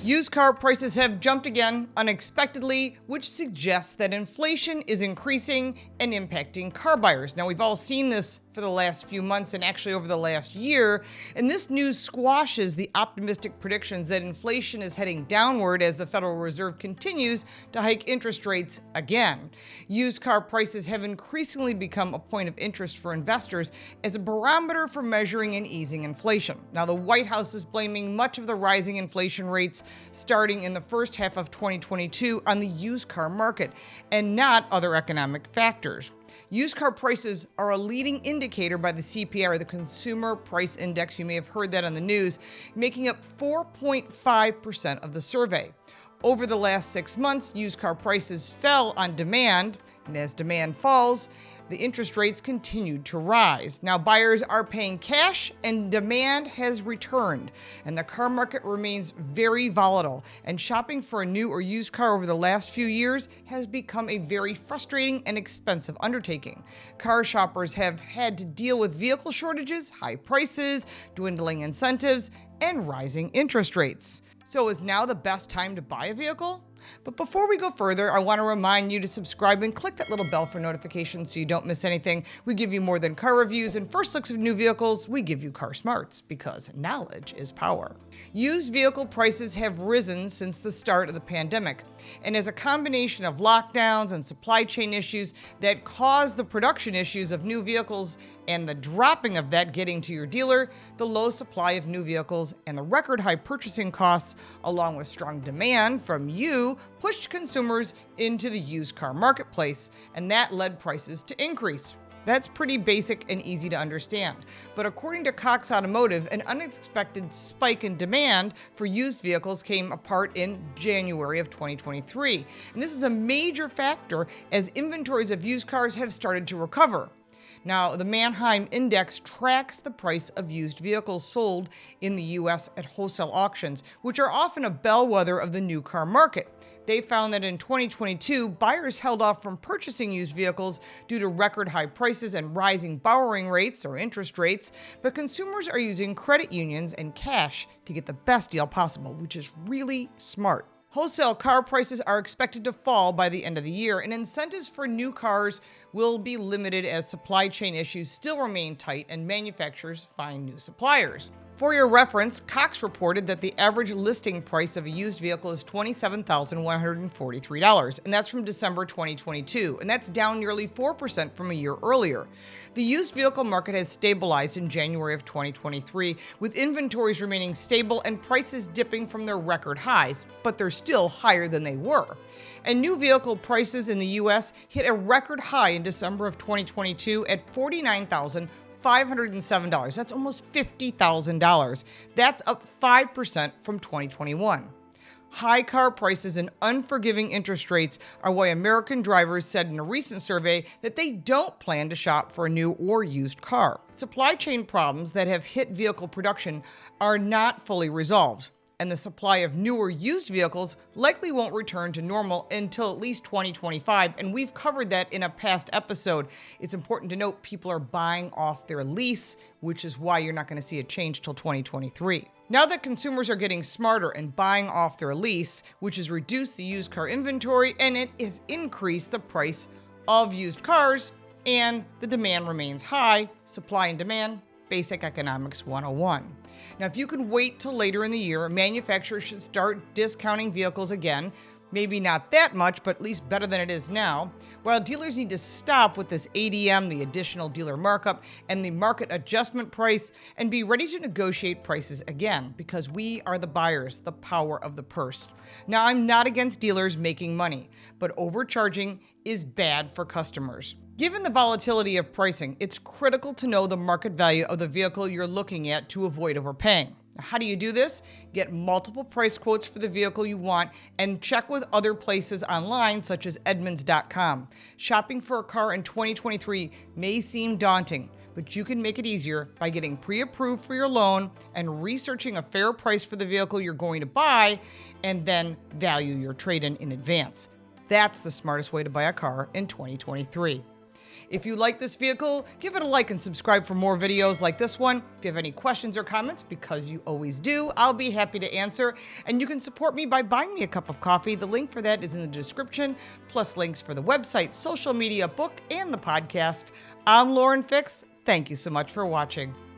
Used car prices have jumped again unexpectedly, which suggests that inflation is increasing and impacting car buyers. Now, we've all seen this for the last few months and actually over the last year, and this news squashes the optimistic predictions that inflation is heading downward as the Federal Reserve continues to hike interest rates again. Used car prices have increasingly become a point of interest for investors as a barometer for measuring and easing inflation. Now, the White House is blaming much of the rising inflation rates starting in the first half of 2022 on the used car market and not other economic factors. Used car prices are a leading indicator by the CPI, the Consumer Price Index. You may have heard that on the news, making up 4.5% of the survey. Over the last 6 months, used car prices fell on demand, and as demand falls, the interest rates continued to rise. Now, buyers are paying cash and demand has returned, and the car market remains very volatile. And shopping for a new or used car over the last few years has become a very frustrating and expensive undertaking. Car shoppers have had to deal with vehicle shortages, high prices, dwindling incentives, and rising interest rates. So is now the best time to buy a vehicle? But before we go further, I want to remind you to subscribe and click that little bell for notifications so you don't miss anything. We give you more than car reviews and first looks of new vehicles. We give you car smarts because knowledge is power. Used vehicle prices have risen since the start of the pandemic. And as a combination of lockdowns and supply chain issues that caused the production issues of new vehicles and the dropping of that getting to your dealer, the low supply of new vehicles and the record high purchasing costs, along with strong demand from you, pushed consumers into the used car marketplace, and that led prices to increase. That's pretty basic and easy to understand. But according to Cox Automotive, an unexpected spike in demand for used vehicles came apart in January of 2023. And this is a major factor as inventories of used cars have started to recover. Now, the Manheim Index tracks the price of used vehicles sold in the U.S. at wholesale auctions, which are often a bellwether of the new car market. They found that in 2022, buyers held off from purchasing used vehicles due to record high prices and rising borrowing rates or interest rates, but consumers are using credit unions and cash to get the best deal possible, which is really smart. Wholesale car prices are expected to fall by the end of the year, and incentives for new cars will be limited as supply chain issues still remain tight and manufacturers find new suppliers. For your reference, Cox reported that the average listing price of a used vehicle is $27,143, and that's from December 2022, and that's down nearly 4% from a year earlier. The used vehicle market has stabilized in January of 2023, with inventories remaining stable and prices dipping from their record highs, but they're still higher than they were. And new vehicle prices in the U.S. hit a record high in December of 2022 at $49,507. That's almost $50,000. That's up 5% from 2021. High car prices and unforgiving interest rates are why American drivers said in a recent survey that they don't plan to shop for a new or used car. Supply chain problems that have hit vehicle production are not fully resolved, and the supply of newer used vehicles likely won't return to normal until at least 2025, and we've covered that in a past episode. It's important to note people are buying off their lease, which is why you're not going to see a change till 2023. Now that consumers are getting smarter and buying off their lease, which has reduced the used car inventory and it has increased the price of used cars, and the demand remains high, supply and demand, Basic Economics 101. Now, if you can wait till later in the year, manufacturers should start discounting vehicles again. Maybe not that much, but at least better than it is now. While dealers need to stop with this ADM, the additional dealer markup, and the market adjustment price, and be ready to negotiate prices again, because we are the buyers, the power of the purse. Now, I'm not against dealers making money, but overcharging is bad for customers. Given the volatility of pricing, it's critical to know the market value of the vehicle you're looking at to avoid overpaying. How do you do this? Get multiple price quotes for the vehicle you want and check with other places online such as Edmunds.com. Shopping for a car in 2023 may seem daunting, but you can make it easier by getting pre-approved for your loan and researching a fair price for the vehicle you're going to buy, and then value your trade-in in advance. That's the smartest way to buy a car in 2023. If you like this vehicle, give it a like and subscribe for more videos like this one. If you have any questions or comments, because you always do, I'll be happy to answer. And you can support me by buying me a cup of coffee. The link for that is in the description, plus links for the website, social media, book, and the podcast. I'm Lauren Fix. Thank you so much for watching.